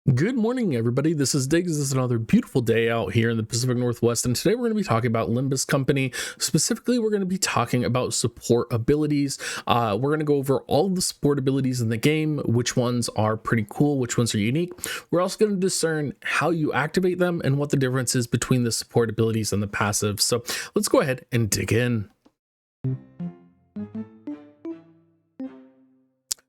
Good morning, everybody. This is Diggs. This is another beautiful day out here in the Pacific Northwest, and today we're going to be talking about Limbus Company. Specifically, we're going to be talking about support abilities. We're going to go over all of the support abilities in the game, which ones are pretty cool, which ones are unique. We're also going to discern how you activate them and what the difference is between the support abilities and the passives. So let's go ahead and dig in.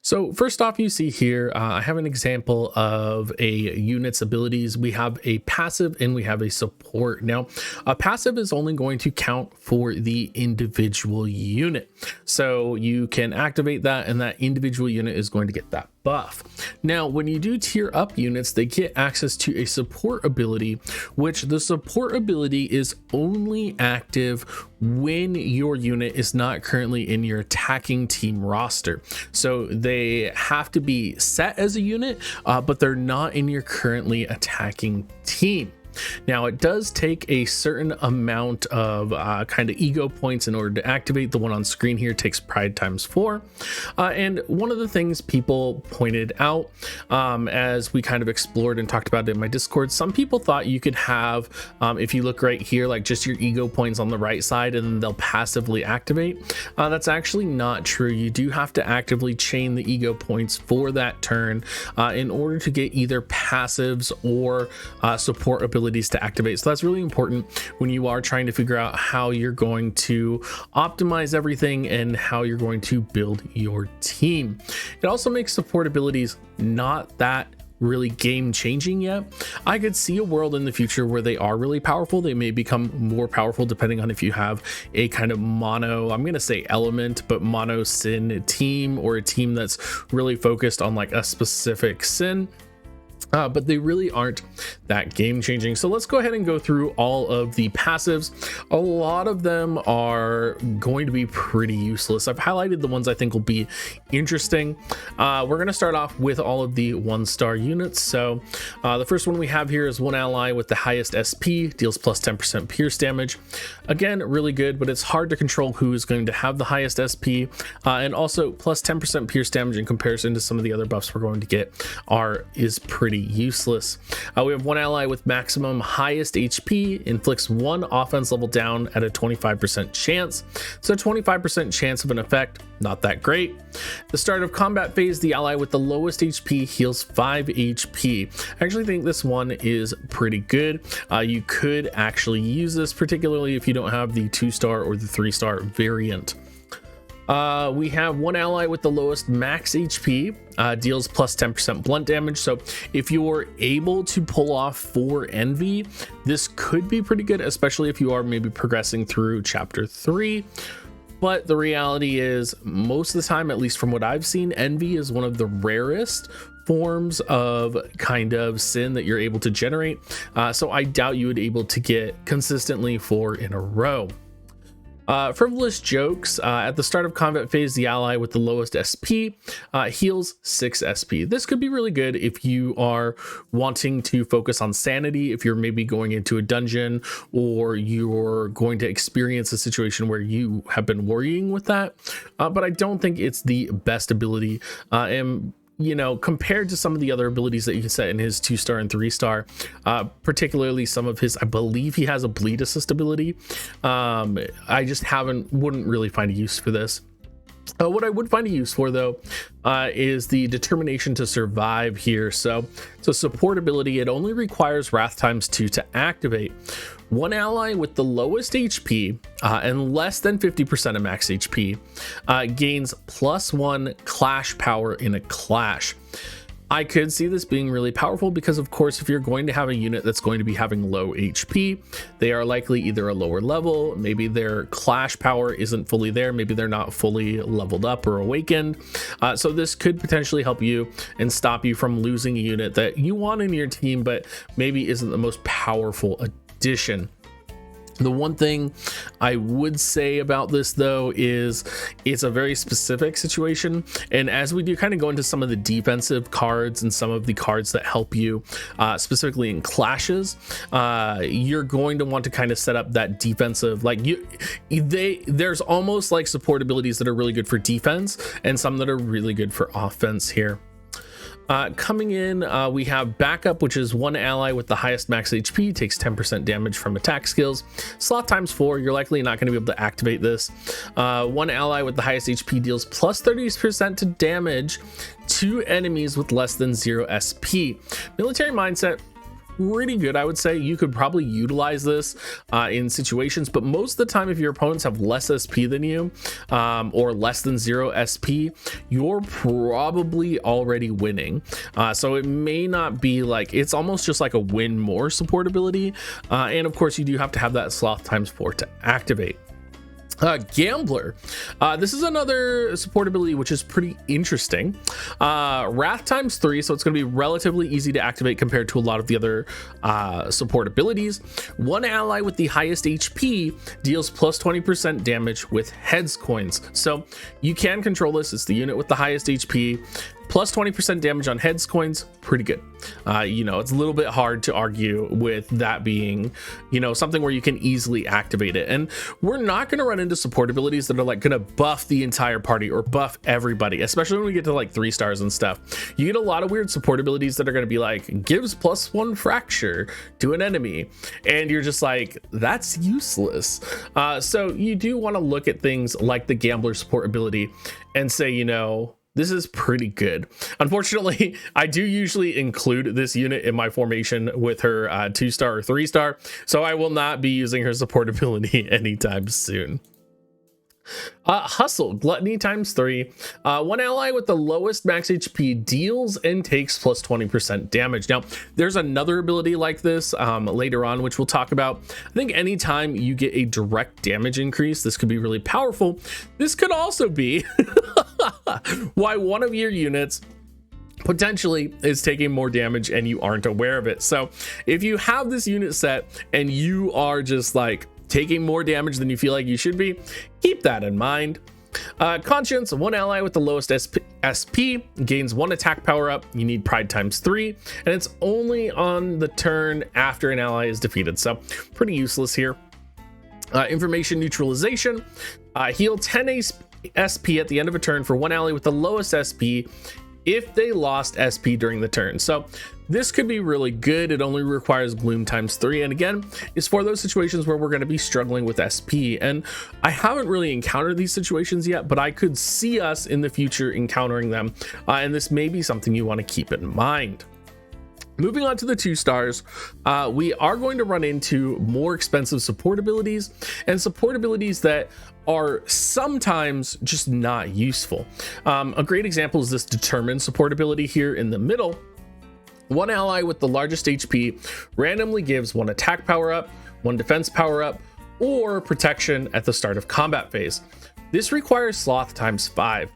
So first off, you see here, I have an example of a unit's abilities. We have a passive and we have a support. Now, a passive is only going to count for the individual unit. So you can activate that and that individual unit is going to get that buff. Now, when you do tier up units, they get access to a support ability, which the support ability is only active when your unit is not currently in your attacking team roster. So they have to be set as a unit, but they're not in your currently attacking team. Now, it does take a certain amount of kind of ego points in order to activate. The one on screen here takes pride times 4. And one of the things people pointed out as we kind of explored and talked about it in my Discord, some people thought you could have, if you look right here, like just your ego points on the right side and then they'll passively activate. That's actually not true. You do have to actively chain the ego points for that turn in order to get either passives or support abilities to activate. So that's really important when you are trying to figure out how you're going to optimize everything and how you're going to build your team. It also makes support abilities not that really game changing yet. I could see a world in the future where they are really powerful. They may become more powerful depending on if you have a kind of mono, I'm going to say element, but mono sin team, or a team that's really focused on like a specific sin. But they really aren't that game changing. So let's go ahead and go through all of the passives. A lot of them are going to be pretty useless. I've highlighted the ones I think will be interesting. We're going to start off with all of the 1-star units. So the first one we have here is one ally with the highest SP, deals plus 10% pierce damage. Again, really good, but it's hard to control who is going to have the highest SP. And also plus 10% pierce damage in comparison to some of the other buffs we're going to get is pretty useless. We have one ally with maximum highest HP, inflicts 1 offense level down at a 25% chance. So 25% chance of an effect, not that great. The start of combat phase, the ally with the lowest HP heals 5 HP. I actually think this one is pretty good. You could actually use this, particularly if you don't have the 2-star or the 3-star variant. We have one ally with the lowest max HP, deals plus 10% blunt damage. So if you're able to pull off 4 envy, this could be pretty good, especially if you are maybe progressing through chapter 3. But the reality is, most of the time, at least from what I've seen, envy is one of the rarest forms of kind of sin that you're able to generate. So I doubt you would be able to get consistently 4 in a row. Frivolous jokes, at the start of combat phase, the ally with the lowest SP heals 6 SP. This could be really good if you are wanting to focus on sanity, if you're maybe going into a dungeon or you're going to experience a situation where you have been worrying with that. But I don't think it's the best ability. And you know, compared to some of the other abilities that you can set in his 2-star and 3-star, particularly some of his, I believe he has a bleed assist ability. I just wouldn't really find a use for this. What I would find a use for, though, is the determination to survive here. So support ability, it only requires Wrath times 2 to activate. One ally with the lowest HP and less than 50% of max HP gains +1 clash power in a clash. I could see this being really powerful because, of course, if you're going to have a unit that's going to be having low HP, they are likely either a lower level, maybe their clash power isn't fully there, maybe they're not fully leveled up or awakened. So this could potentially help you and stop you from losing a unit that you want in your team, but maybe isn't the most powerful addition. The one thing I would say about this, though, is it's a very specific situation. And as we do kind of go into some of the defensive cards and some of the cards that help you specifically in clashes, you're going to want to kind of set up that defensive, like there's almost like support abilities that are really good for defense and some that are really good for offense here. Coming in, we have backup, which is one ally with the highest max HP takes 10% damage from attack skills. Sloth times 4, you're likely not going to be able to activate this. One ally with the highest HP deals plus 30% to damage to enemies with less than 0 SP. Military mindset, pretty good. I would say you could probably utilize this in situations, but most of the time if your opponents have less SP than you, or less than 0 SP, you're probably already winning. So it may not be like, it's almost just like a win more support ability, and of course you do have to have that sloth times 4 to activate. Gambler, this is another support ability which is pretty interesting. Wrath times 3, so it's going to be relatively easy to activate compared to a lot of the other support abilities. One ally with the highest HP deals plus 20% damage with heads coins, so you can control this. It's the unit with the highest HP, plus 20% damage on heads coins, pretty good. You know, it's a little bit hard to argue with that being, you know, something where you can easily activate it. And we're not going to run into support abilities that are like going to buff the entire party or buff everybody, especially when we get to like 3 stars and stuff. You get a lot of weird support abilities that are going to be like gives +1 fracture to an enemy, and you're just like, that's useless. So you do want to look at things like the Gambler support ability and say, you know, this is pretty good. Unfortunately, I do usually include this unit in my formation with her 2-star or 3-star, so I will not be using her support ability anytime soon. Hustle, gluttony times 3. One ally with the lowest max HP deals and takes plus 20% damage. Now, there's another ability like this later on, which we'll talk about. I think anytime you get a direct damage increase, this could be really powerful. This could also be why one of your units potentially is taking more damage and you aren't aware of it. So if you have this unit set and you are just like taking more damage than you feel like you should be, keep that in mind. Conscience, one ally with the lowest SP gains 1 attack power up. You need pride times 3, and it's only on the turn after an ally is defeated, so pretty useless here. Information neutralization, heal 10 SP at the end of a turn for one ally with the lowest SP if they lost SP during the turn. So this could be really good. It only requires gloom times 3, and again, it's for those situations where we're going to be struggling with SP. And I haven't really encountered these situations yet, but I could see us in the future encountering them, and this may be something you want to keep in mind. Moving on to the 2 stars, we are going to run into more expensive support abilities and support abilities that are sometimes just not useful. A great example is this determined support ability here in the middle. One ally with the largest HP randomly gives 1 attack power up, 1 defense power up, or protection at the start of combat phase. This requires sloth times 5.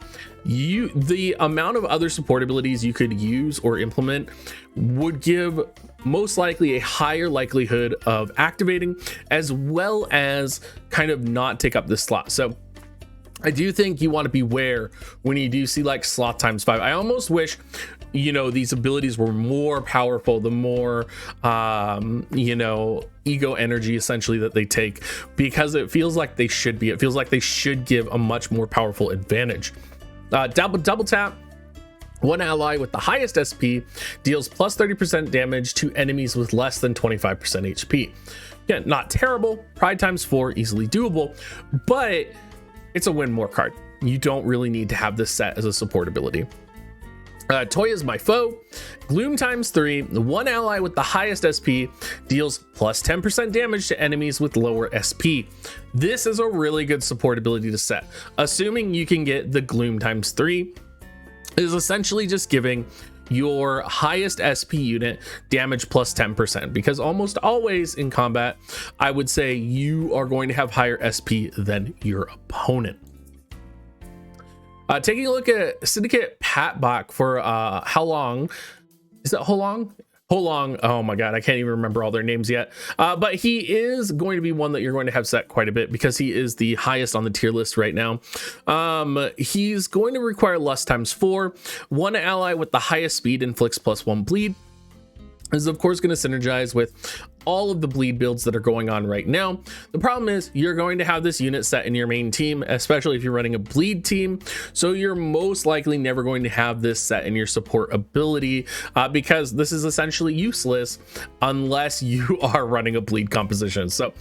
The amount of other support abilities you could use or implement would give most likely a higher likelihood of activating, as well as kind of not take up this slot. So I do think you want to beware when you do see like sloth times 5. I almost wish, you know, these abilities were more powerful, the more you know, ego energy essentially that they take, because it feels like they should be. It feels like they should give a much more powerful advantage. Double tap. One ally with the highest SP deals plus 30% damage to enemies with less than 25% HP. Again, not terrible. Pride times 4, easily doable, but it's a win more card. You don't really need to have this set as a support ability. Toy is my foe. Gloom times 3. One ally with the highest SP deals plus 10% damage to enemies with lower SP. This is a really good support ability to set, assuming you can get the Gloom times 3. It is essentially just giving your highest SP unit damage plus 10%, because almost always in combat, I would say you are going to have higher SP than your opponent. Taking a look at Syndicate Patbach for how long? Is it Holong? Holong. Oh my god, I can't even remember all their names yet. But he is going to be one that you're going to have set quite a bit, because he is the highest on the tier list right now. He's going to require lust times 4. One ally with the highest speed inflicts +1 bleed. This is of course going to synergize with all of the bleed builds that are going on right now. The problem is you're going to have this unit set in your main team, especially if you're running a bleed team. So you're most likely never going to have this set in your support ability because this is essentially useless unless you are running a bleed composition. So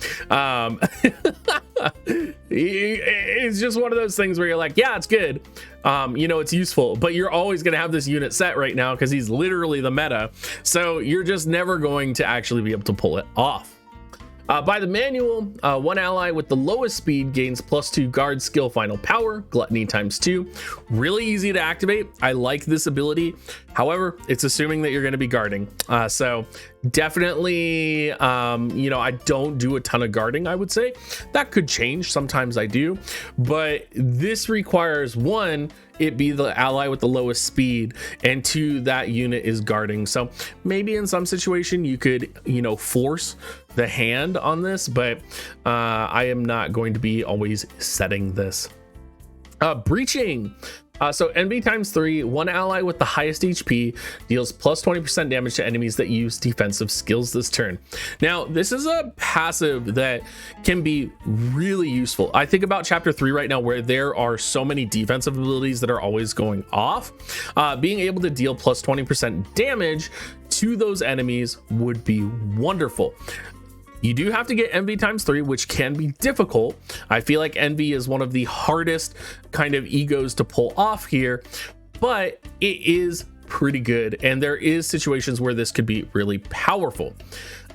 it's just one of those things where you're like, yeah, it's good. It's useful, but you're always going to have this unit set right now because he's literally the meta. So you're just never going to actually be able to pull it off. By the manual, one ally with the lowest speed gains +2 guard skill final power, gluttony ×2. Really easy to activate. I like this ability. However, it's assuming that you're going to be guarding. So definitely, I don't do a ton of guarding, I would say. That could change. Sometimes I do. But this requires, one, it be the ally with the lowest speed, and two, that unit is guarding. So maybe in some situation you could, force the hand on this, but I am not going to be always setting this. Breaching. So NB ×3, one ally with the highest HP deals +20% damage to enemies that use defensive skills this turn. Now, this is a passive that can be really useful. I think about chapter 3 right now, where there are so many defensive abilities that are always going off. Being able to deal +20% damage to those enemies would be wonderful. You do have to get Envy ×3, which can be difficult. I feel like Envy is one of the hardest kind of egos to pull off here, but it is pretty good. And there is situations where this could be really powerful.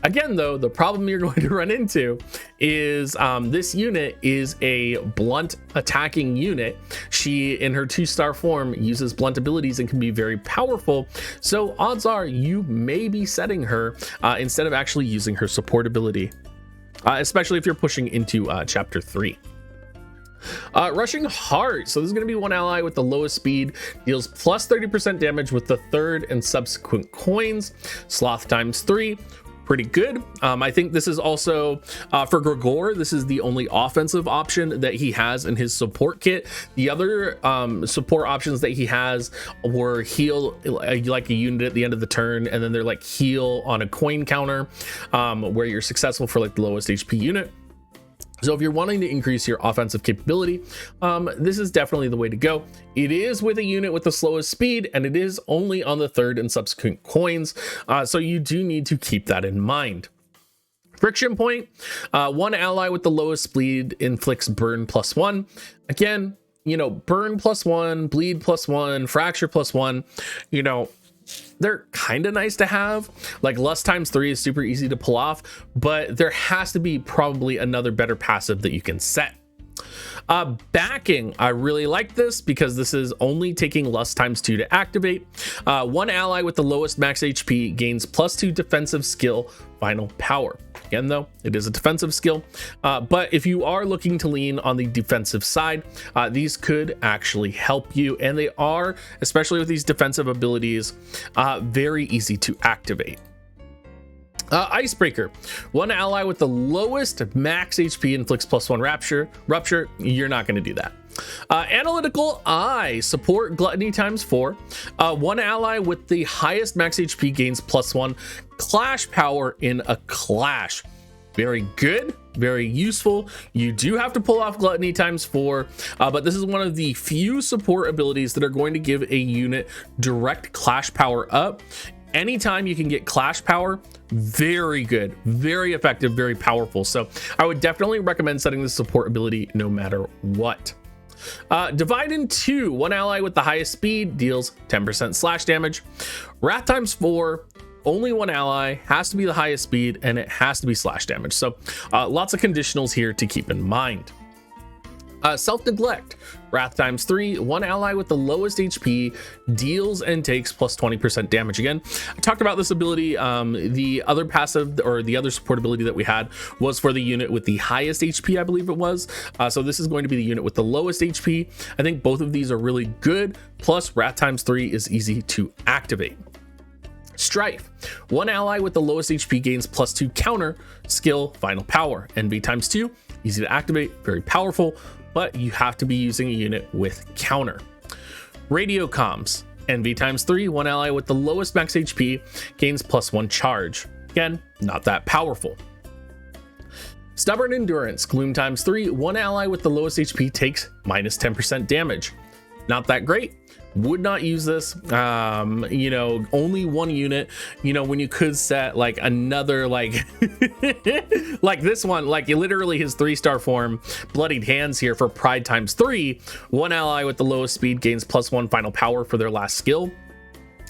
Again, though, the problem you're going to run into is this unit is a blunt attacking unit. She, in her 2-star form, uses blunt abilities and can be very powerful. So odds are you may be setting her instead of actually using her support ability, especially if you're pushing into chapter 3. Rushing Heart. So this is going to be one ally with the lowest speed, deals +30% damage with the third and subsequent coins. Sloth ×3. Pretty good. I think this is also for Gregor, this is the only offensive option that he has in his support kit. The other support options that he has were heal like a unit at the end of the turn, and then they're like heal on a coin counter where you're successful for like the lowest HP unit. So if you're wanting to increase your offensive capability, this is definitely the way to go. It is with a unit with the slowest speed, and it is only on the third and subsequent coins. So you do need to keep that in mind. Friction Point, one ally with the lowest speed inflicts burn +1. Again, burn +1, bleed +1, fracture +1, they're kind of nice to have. Like Lust ×3 is super easy to pull off, but there has to be probably another better passive that you can set. Backing, I really like this because this is only taking Lust ×2 to activate. One ally with the lowest max HP gains +2 defensive skill final power. Again, though, it is a defensive skill, but if you are looking to lean on the defensive side, these could actually help you, and they are, especially with these defensive abilities, very easy to activate. Icebreaker, one ally with the lowest max HP inflicts +1 rupture. You're not going to do that. Analytical Eye, support gluttony ×4. One ally with the highest max HP gains +1 clash power in a clash. Very good, very useful. You do have to pull off gluttony ×4, but this is one of the few support abilities that are going to give a unit direct clash power up. Anytime you can get clash power, very good, very effective, very powerful. So I would definitely recommend setting this support ability no matter what. Divide in 2, one ally with the highest speed deals 10% slash damage. Wrath ×4, only one ally, has to be the highest speed, and it has to be slash damage. So lots of conditionals here to keep in mind. Self-neglect, Wrath ×3, one ally with the lowest HP deals and takes +20% damage. Again, I talked about this ability. The other passive or the other support ability that we had was for the unit with the highest HP, I believe it was. So this is going to be the unit with the lowest HP. I think both of these are really good. Plus, Wrath ×3 is easy to activate. Strife, one ally with the lowest HP gains +2 counter skill final power. Envy ×2, easy to activate, very powerful, but you have to be using a unit with counter. Radio comms, Envy times 3, one ally with the lowest max HP gains +1 charge. Again, not that powerful. Stubborn Endurance, Gloom times 3, one ally with the lowest HP takes -10% damage. Not that great. Would not use this. You know, only one unit, you know, when you could set like another, like like this one, like literally his 3-star form, Bloodied Hands here for Pride times 3, one ally with the lowest speed gains +1 final power for their last skill.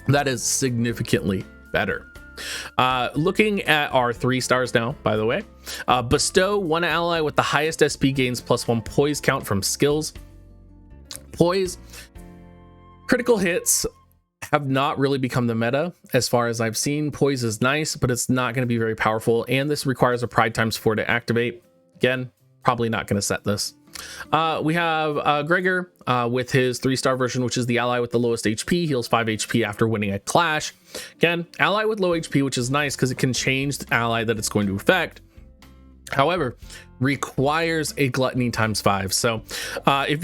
That is significantly better. Looking at our 3 stars now, by the way, Bestow, one ally with the highest SP gains +1 poise count from skills. Poise, critical hits have not really become the meta as far as I've seen. Poise is nice, but it's not going to be very powerful, and this requires a Pride times 4 to activate. Again, probably not going to set this. We have Gregor with his 3-star version, which is the ally with the lowest HP, heals 5 HP after winning a clash. Again, ally with low HP, which is nice because it can change the ally that it's going to affect. However, requires a gluttony times 5. So if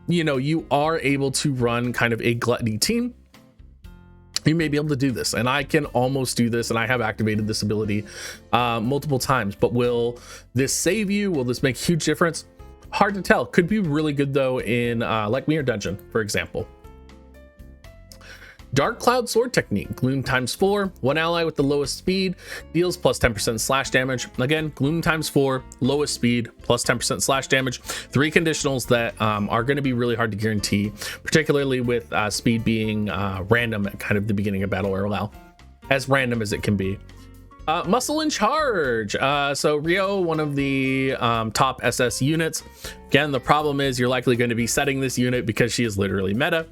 you are able to run kind of a gluttony team, you may be able to do this, and I can almost do this, and I have activated this ability multiple times. But will this save you? Will this make a huge difference? Hard to tell. Could be really good though in like Mirror Dungeon, for example. Dark Cloud Sword Technique, Gloom times 4, one ally with the lowest speed deals +10% slash damage. Again, Gloom times 4, lowest speed, +10% slash damage. 3 conditionals that are going to be really hard to guarantee, particularly with speed being random at kind of the beginning of battle royale, as random as it can be. Muscle in Charge. So Rio, one of the top SS units. Again, the problem is you're likely going to be setting this unit because she is literally meta,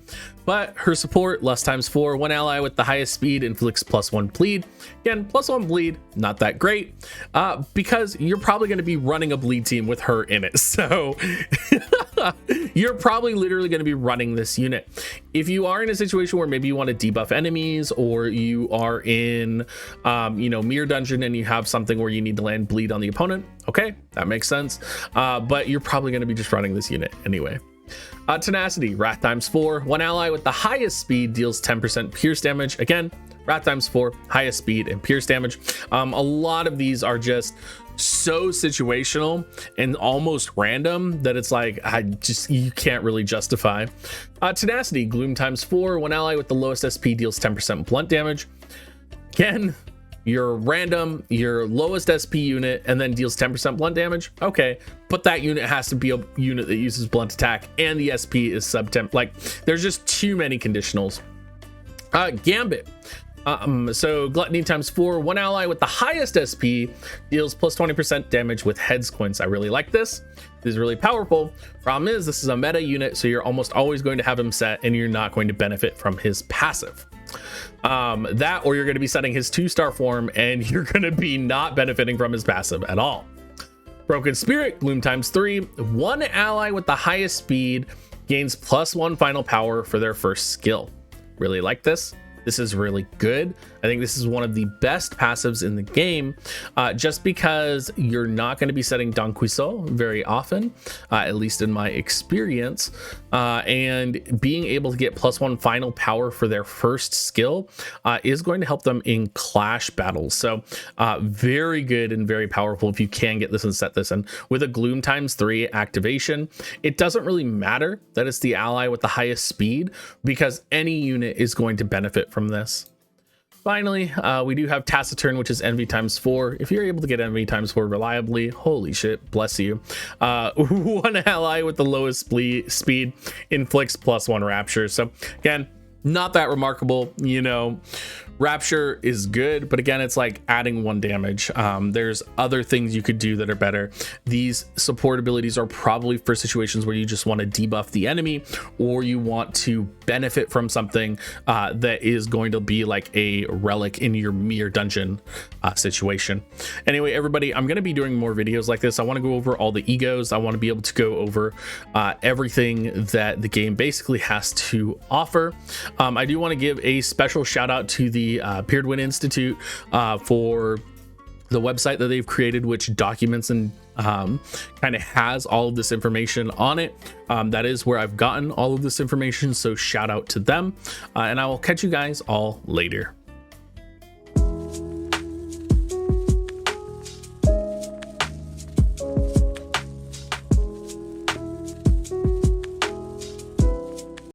but her support, lust times 4, one ally with the highest speed inflicts +1 bleed. Again, +1 bleed, not that great, because you're probably going to be running a bleed team with her in it. So you're probably literally going to be running this unit. If you are in a situation where maybe you want to debuff enemies, or you are in, Mirror Dungeon and you have something where you need to land bleed on the opponent, okay, that makes sense. But you're probably going to be just running this unit anyway. Tenacity, Wrath times 4, one ally with the highest speed deals 10% pierce damage. Again, Wrath times 4, highest speed and pierce damage. A lot of these are just so situational and almost random that it's like you can't really justify. Tenacity, Gloom times 4, one ally with the lowest SP deals 10% blunt damage. Again, your random, your lowest SP unit, and then deals 10% blunt damage. Okay, but that unit has to be a unit that uses blunt attack and the SP is sub 10. Like, there's just too many conditionals. Gambit. So Gluttony times 4, one ally with the highest SP deals +20% damage with head squints. I really like this. This is really powerful. Problem is, this is a meta unit, so you're almost always going to have him set and you're not going to benefit from his passive. That, or you're going to be setting his 2-star form and you're going to be not benefiting from his passive at all. Broken Spirit, Gloom times 3, one ally with the highest speed gains +1 final power for their first skill. Really like this. This is really good. I think this is one of the best passives in the game, just because you're not going to be setting Don Cuiseau very often, at least in my experience, and being able to get +1 final power for their first skill is going to help them in clash battles. So very good and very powerful if you can get this and set this. And with a Gloom times 3 activation, it doesn't really matter that it's the ally with the highest speed, because any unit is going to benefit from this. Finally, we do have Taciturn, which is Envy times 4. If you're able to get Envy times 4 reliably, holy shit, bless you. One ally with the lowest speed inflicts +1 Rapture. So again, not that remarkable, Rapture is good, but again, it's like adding 1 damage. There's other things you could do that are better. These support abilities are probably for situations where you just want to debuff the enemy, or you want to benefit from something that is going to be like a relic in your Mirror Dungeon situation. Anyway, everybody, I'm going to be doing more videos like this. I want to go over all the egos. I want to be able to go over everything that the game basically has to offer. I do want to give a special shout out to the Peerwin Institute for the website that they've created, which documents and kind of has all of this information on it. That is where I've gotten all of this information, so shout out to them, and I will catch you guys all later.